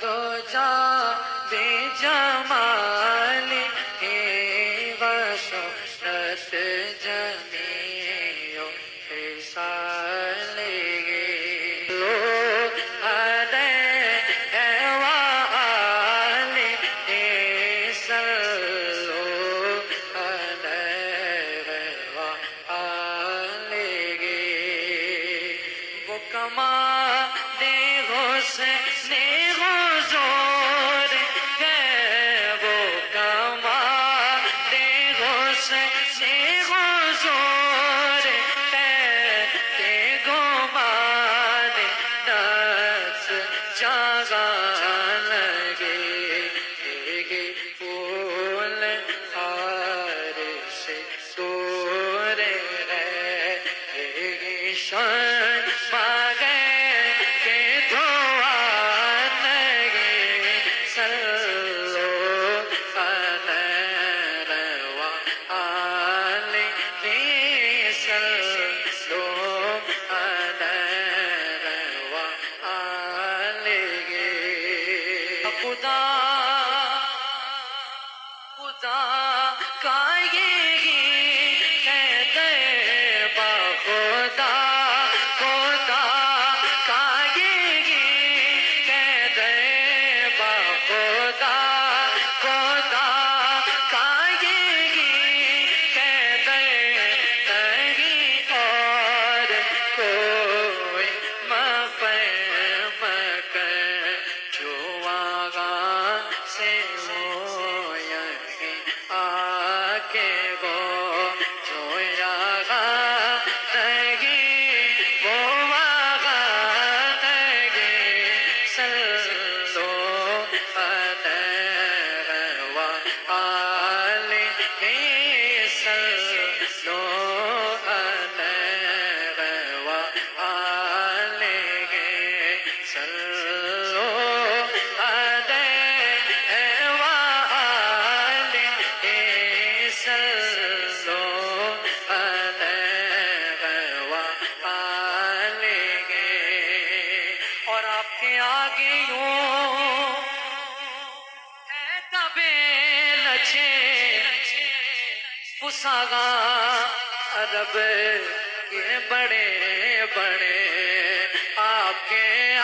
دو جا بے جمالی وسعت جمیع خصالی کمال حسن حضور ہے وہ کمال حسن حضور ہے کہ گمان نفس جگہ لگے پھول ہار سے دور رہے شان خدا کا یہی ہے با خدا کا یہی ہے با خدا کا یہی ہے نہیں اور کوئی مفہوم کر جو سے وہ یہیں آکے وہ جو یہاں نہیں وہ وہاں نہیں صلو علیہ وآلہ صلو علیہ وآلہ صلو اور آپ کے آگے یوں ہے دبے لچے پساگا عرب کے بڑے بڑے آپ کے